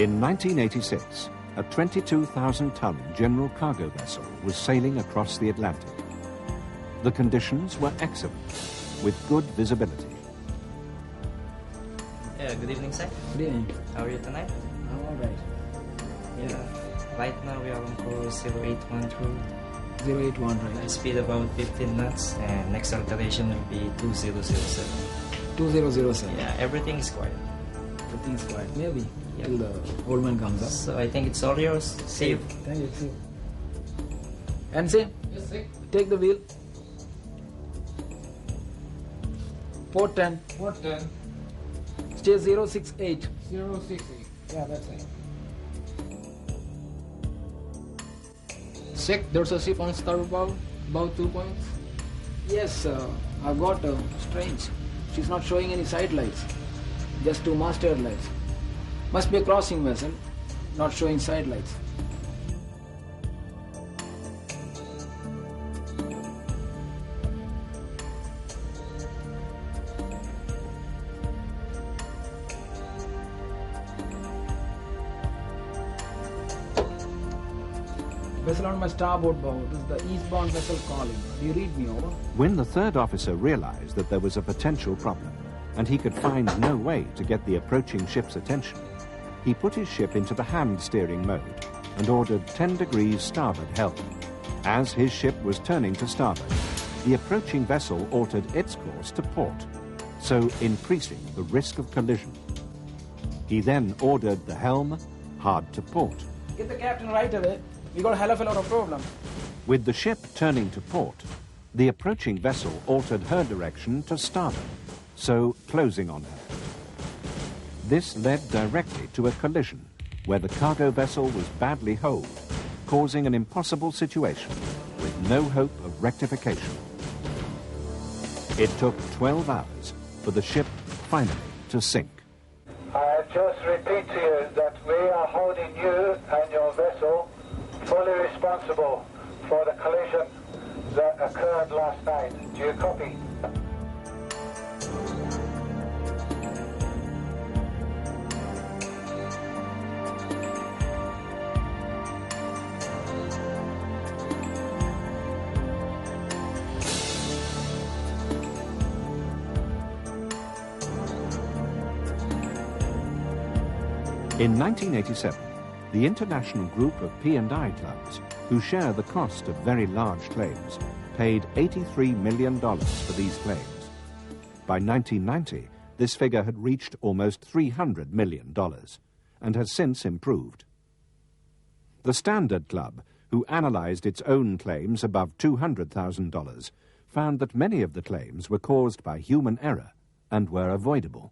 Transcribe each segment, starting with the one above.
In 1986, a 22,000-ton general cargo vessel was sailing across the Atlantic. The conditions were excellent, with good visibility. Good evening, sir. Good evening. How are you tonight? I'm all right. Yeah. Right now we are on course 0812. 081, right? Speed about 15 knots, and next alteration will be 2007. 2007. Yeah, everything is quiet. Everything's quiet. Maybe. Yeah. Till the old man comes up. So I think it's all yours. See you. Thank you. See you. And say, Yes, sir. take the wheel. Port 10. Port 10, Stay 068. 068. Yeah, that's it. Sick, there's a ship on starboard bow, about 2 points. Yes, I've got strange. She's not showing any side lights. Just 2 masthead lights. Must be a crossing vessel, not showing side lights. Vessel on my starboard bow. This is the eastbound vessel calling. Do you read me over? When the third officer realized that there was a potential problem and he could find no way to get the approaching ship's attention, he put his ship into the hand steering mode and ordered 10 degrees starboard helm. As his ship was turning to starboard, the approaching vessel altered its course to port, so increasing the risk of collision. He then ordered the helm hard to port. Get the captain right away. We got a hell of a lot of problem. With the ship turning to port, the approaching vessel altered her direction to starboard, so closing on her. This led directly to a collision where the cargo vessel was badly holed, causing an impossible situation with no hope of rectification. It took 12 hours for the ship finally to sink. I just repeat to you that we are holding you and your vessel fully responsible for the collision that occurred last night. Do you copy? In 1987, the international group of P&I clubs, who share the cost of very large claims, paid $83 million for these claims. By 1990, this figure had reached almost $300 million and has since improved. The Standard Club, who analyzed its own claims above $200,000, found that many of the claims were caused by human error and were avoidable.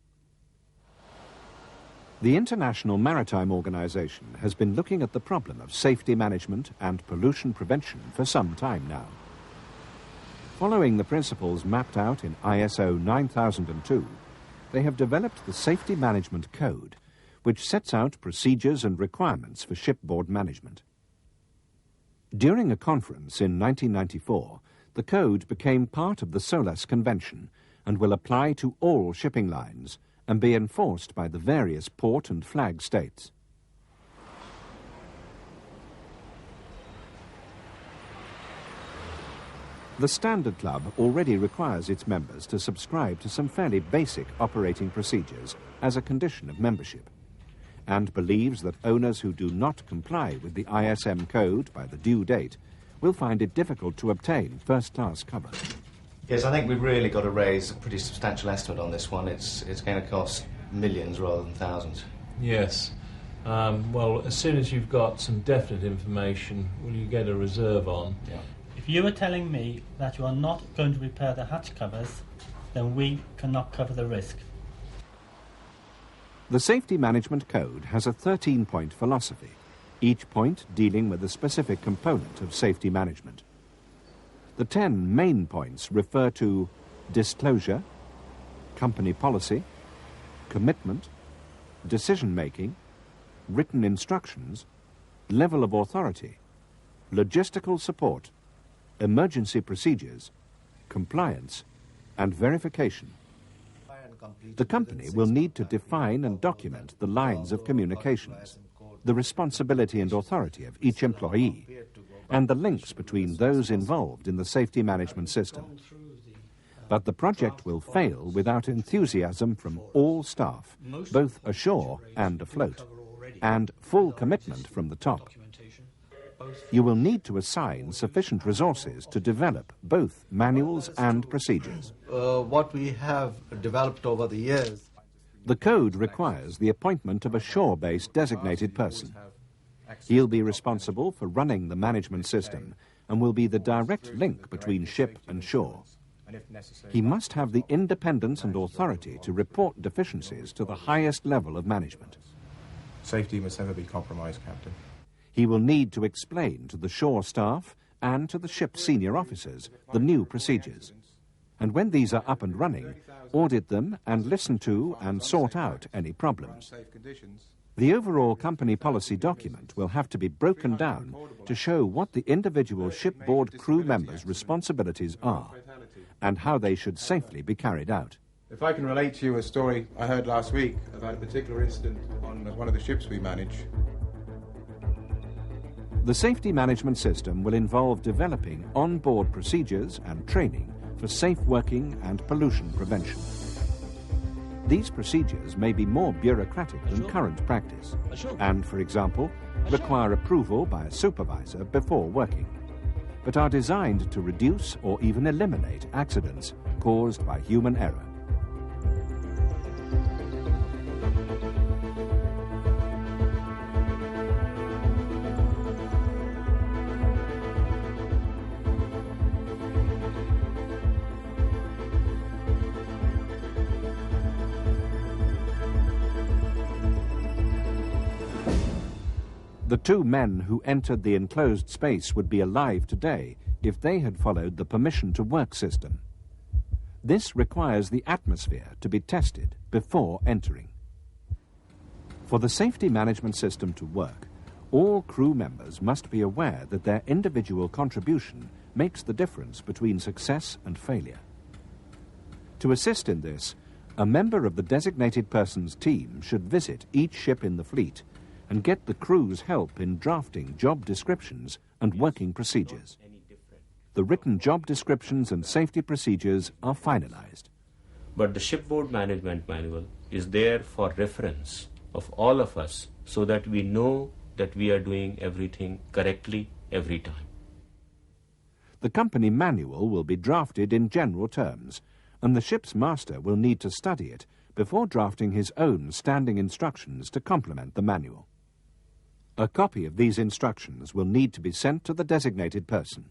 The International Maritime Organization has been looking at the problem of safety management and pollution prevention for some time now. Following the principles mapped out in ISO 9002, they have developed the Safety Management Code, which sets out procedures and requirements for shipboard management. During a conference in 1994, the code became part of the SOLAS Convention and will apply to all shipping lines and be enforced by the various port and flag states. The Standard Club already requires its members to subscribe to some fairly basic operating procedures as a condition of membership, and believes that owners who do not comply with the ISM code by the due date will find it difficult to obtain first-class cover. Yes, I think we've really got to raise a pretty substantial estimate on this one. It's going to cost millions rather than thousands. Yes. Well, as soon as you've got some definite information, will you get a reserve on? Yeah. If you were telling me that you are not going to repair the hatch covers, then we cannot cover the risk. The Safety Management Code has a 13-point philosophy, each point dealing with a specific component of safety management. The 10 main points refer to disclosure, company policy, commitment, decision-making, written instructions, level of authority, logistical support, emergency procedures, compliance, and verification. The company will need to define and document the lines of communications, the responsibility and authority of each employee, and the links between those involved in the safety management system. But the project will fail without enthusiasm from all staff, both ashore and afloat, and full commitment from the top. You will need to assign sufficient resources to develop both manuals and procedures. What we have developed over the years. The code requires the appointment of a shore-based designated person. He'll be responsible for running the management system and will be the direct link between ship and shore. He must have the independence and authority to report deficiencies to the highest level of management. Safety must never be compromised, Captain. He will need to explain to the shore staff and to the ship's senior officers the new procedures. And when these are up and running, audit them and listen to and sort out any problems. The overall company policy document will have to be broken down to show what the individual shipboard crew members' responsibilities are and how they should safely be carried out. If I can relate to you a story I heard last week about a particular incident on one of the ships we manage. The safety management system will involve developing on-board procedures and training for safe working and pollution prevention. These procedures may be more bureaucratic than current practice and, for example, require approval by a supervisor before working, but are designed to reduce or even eliminate accidents caused by human error. The two men who entered the enclosed space would be alive today if they had followed the permission to work system. This requires the atmosphere to be tested before entering. For the safety management system to work, all crew members must be aware that their individual contribution makes the difference between success and failure. To assist in this, a member of the designated person's team should visit each ship in the fleet and get the crew's help in drafting job descriptions and working procedures. The written job descriptions and safety procedures are finalized. But the shipboard management manual is there for reference of all of us so that we know that we are doing everything correctly every time. The company manual will be drafted in general terms, and the ship's master will need to study it before drafting his own standing instructions to complement the manual. A copy of these instructions will need to be sent to the designated person.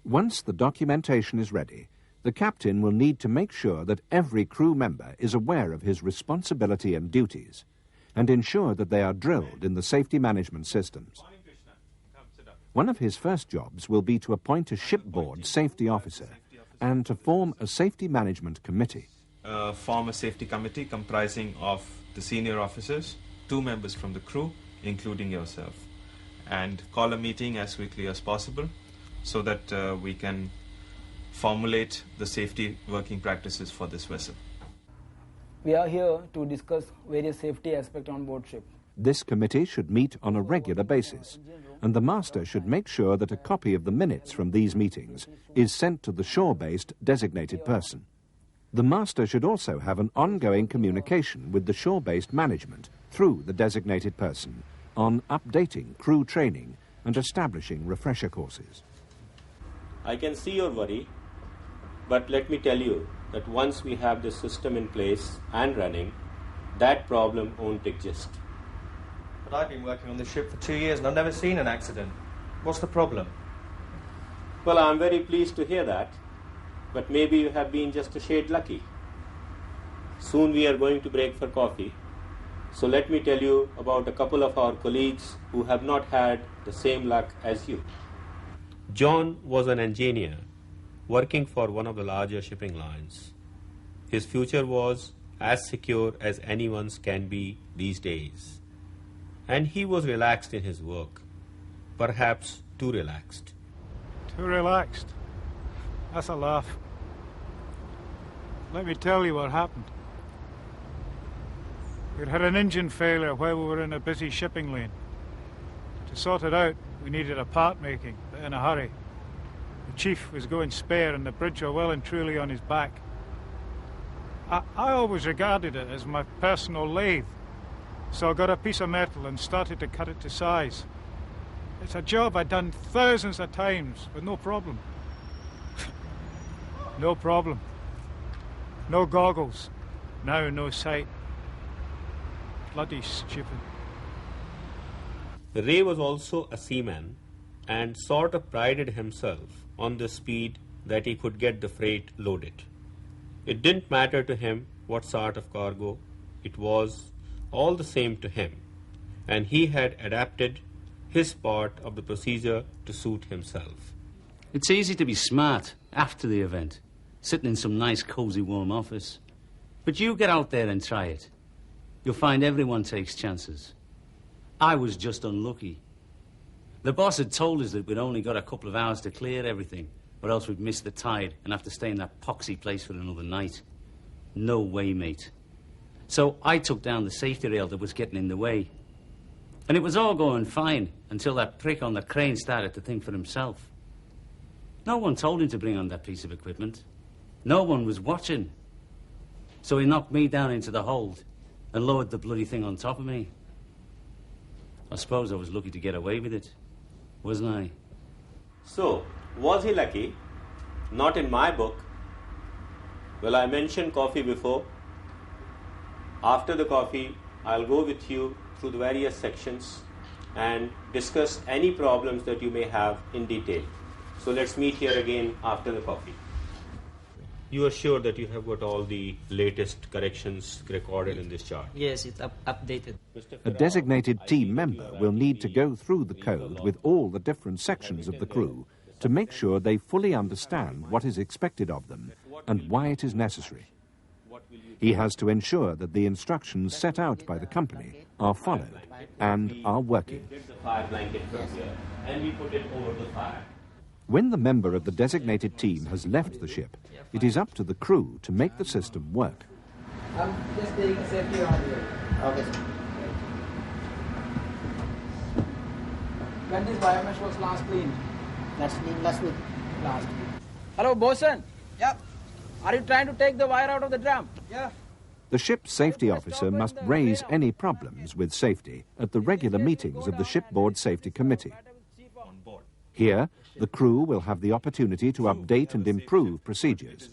Once the documentation is ready, the captain will need to make sure that every crew member is aware of his responsibility and duties, and ensure that they are drilled in the safety management systems. One of his first jobs will be to appoint a shipboard safety officer and to form a safety management committee. Form a safety committee comprising of the senior officers, 2 members from the crew, including yourself, and call a meeting as quickly as possible so that we can formulate the safety working practices for this vessel. We are here to discuss various safety aspects on board ship. This committee should meet on a regular basis, and the master should make sure that a copy of the minutes from these meetings is sent to the shore-based designated person. The master should also have an ongoing communication with the shore-based management through the designated person on updating crew training and establishing refresher courses. I can see your worry, but let me tell you that once we have this system in place and running, that problem won't exist. But I've been working on this ship for 2 years and I've never seen an accident. What's the problem? Well, I'm very pleased to hear that, but maybe you have been just a shade lucky. Soon we are going to break for coffee, so let me tell you about a couple of our colleagues who have not had the same luck as you. John was an engineer working for one of the larger shipping lines. His future was as secure as anyone's can be these days. And he was relaxed in his work, perhaps too relaxed. Too relaxed? That's a laugh. let me tell you what happened. We'd had an engine failure while we were in a busy shipping lane. To sort it out, we needed a part making, but in a hurry. The chief was going spare and the bridge were well and truly on his back. I always regarded it as my personal lathe, so I got a piece of metal and started to cut it to size. It's a job I'd done thousands of times with no problem. No problem. No goggles. Now no sight. Bloody stupid. Ray was also a seaman and sort of prided himself on the speed that he could get the freight loaded. It didn't matter to him what sort of cargo, it was all the same to him, and he had adapted his part of the procedure to suit himself. It's easy to be smart after the event, sitting in some nice, cosy, warm office. But you get out there and try it. You'll find everyone takes chances. I was just unlucky. The boss had told us that we'd only got a couple of hours to clear everything, or else we'd miss the tide and have to stay in that poxy place for another night. No way, mate. So I took down the safety rail that was getting in the way. And it was all going fine until that prick on the crane started to think for himself. No one told him to bring on that piece of equipment. No one was watching. So he knocked me down into the hold and lowered the bloody thing on top of me. I suppose I was lucky to get away with it, wasn't I? So, was he lucky? Not in my book. Well, I mentioned coffee before. After the coffee, I'll go with you through the various sections and discuss any problems that you may have in detail. So let's meet here again after the coffee. You are sure that you have got all the latest corrections recorded in this chart? Yes, it's updated. A designated team member will need to go through the code with all the different sections of the crew to make sure they fully understand what is expected of them and why it is necessary. He has to ensure that the instructions set out by the company are followed and are working. When the member of the designated team has left the ship, it is up to the crew to make the system work. I'm just taking safety on here. Okay. When this biomesh was last cleaned? Last week. Last week. Hello, bosun. Yep. Are you trying to take the wire out of the drum? Yeah. The ship's safety officer must raise any problems with safety at the regular meetings of the Shipboard Safety Committee. Here, the crew will have the opportunity to update and improve procedures,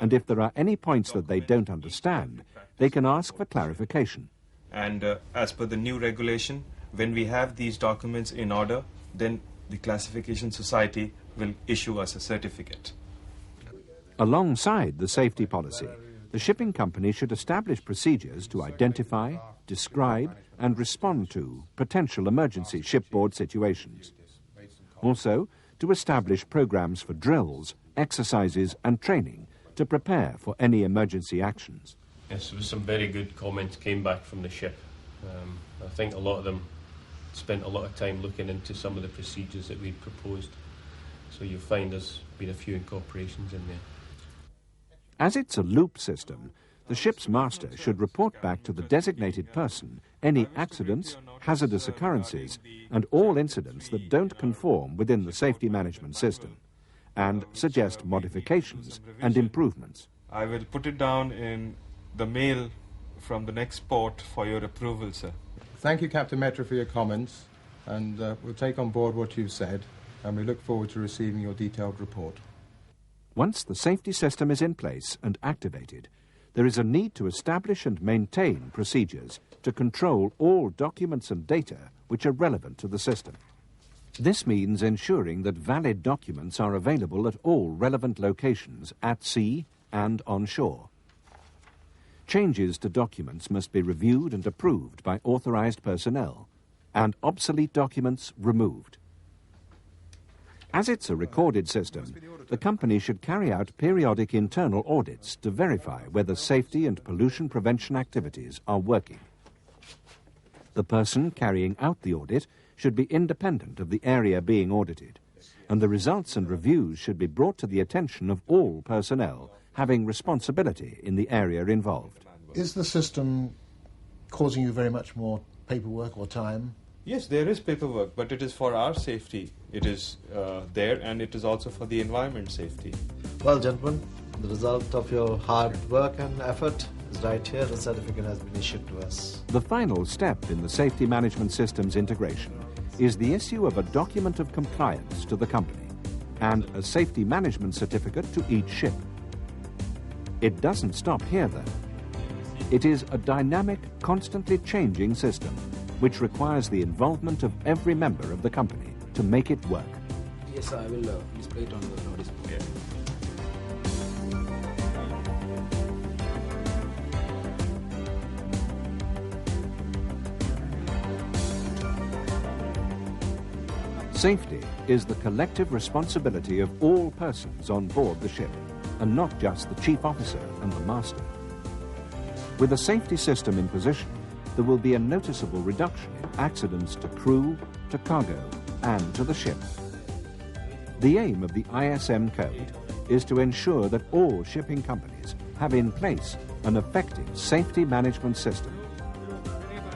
and if there are any points that they don't understand, they can ask for clarification. And as per the new regulation, when we have these documents in order, then the Classification Society will issue us a certificate. Alongside the safety policy, the shipping company should establish procedures to identify, describe, and respond to potential emergency shipboard situations. Also, to establish programs for drills, exercises, and training to prepare for any emergency actions. Yes, there was some very good comments came back from the ship. I think a lot of them spent a lot of time looking into some of the procedures that we'd proposed. So you'll find there's been a few incorporations in there. As it's a loop system, the ship's master should report back to the designated person any accidents, hazardous occurrences, and all incidents that don't conform within the safety management system, and suggest modifications and improvements. I will put it down in the mail from the next port for your approval, sir. Thank you, Captain Metra, for your comments, and we'll take on board what you've said, and we look forward to receiving your detailed report. Once the safety system is in place and activated, there is a need to establish and maintain procedures to control all documents and data which are relevant to the system. This means ensuring that valid documents are available at all relevant locations at sea and on shore. Changes to documents must be reviewed and approved by authorized personnel, and obsolete documents removed. As it's a recorded system, the company should carry out periodic internal audits to verify whether safety and pollution prevention activities are working. The person carrying out the audit should be independent of the area being audited, and the results and reviews should be brought to the attention of all personnel having responsibility in the area involved. Is the system causing you very much more paperwork or time? Yes, there is paperwork, but it is for our safety. It is there, and it is also for the environment safety. Well, gentlemen, the result of your hard work and effort is right here. The certificate has been issued to us. The final step in the safety management system's integration is the issue of a document of compliance to the company and a safety management certificate to each ship. It doesn't stop here, though. It is a dynamic, constantly changing system which requires the involvement of every member of the company to make it work. Yes, I will display it on the notice board. Yeah. Safety is the collective responsibility of all persons on board the ship, and not just the chief officer and the master. With a safety system in position, there will be a noticeable reduction in accidents to crew, to cargo, and to the ship. The aim of the ISM code is to ensure that all shipping companies have in place an effective safety management system.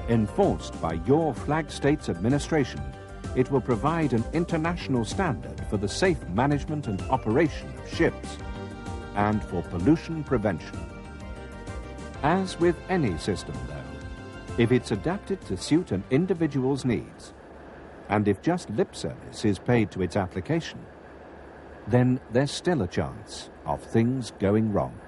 Enforced by your flag state's administration, it will provide an international standard for the safe management and operation of ships and for pollution prevention. As with any system, though, if it's adapted to suit an individual's needs, and if just lip service is paid to its application, then there's still a chance of things going wrong.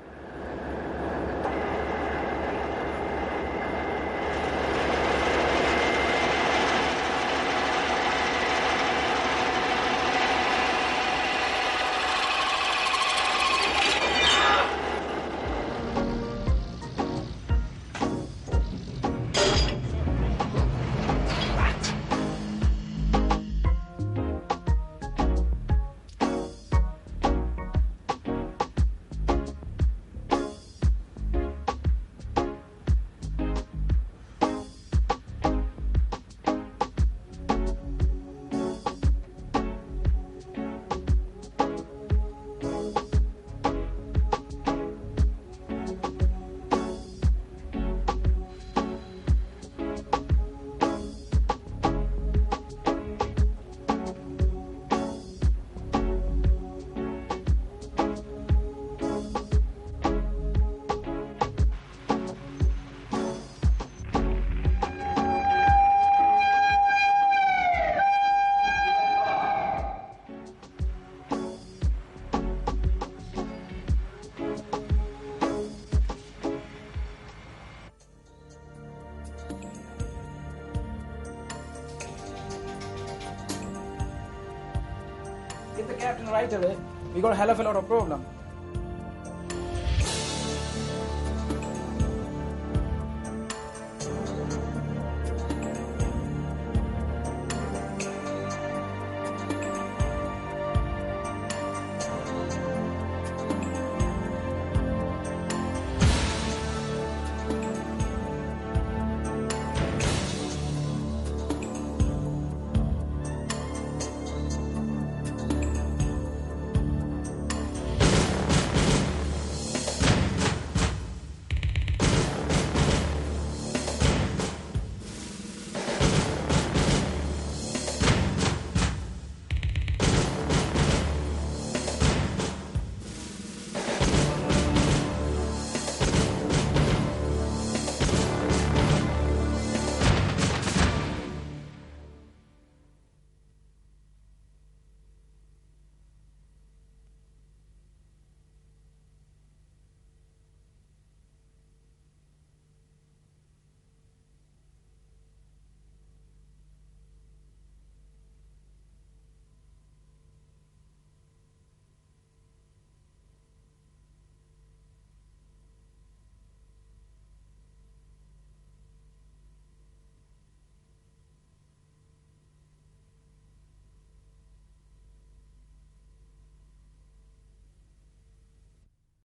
Get the captain right away. We got a hell of a lot of problem.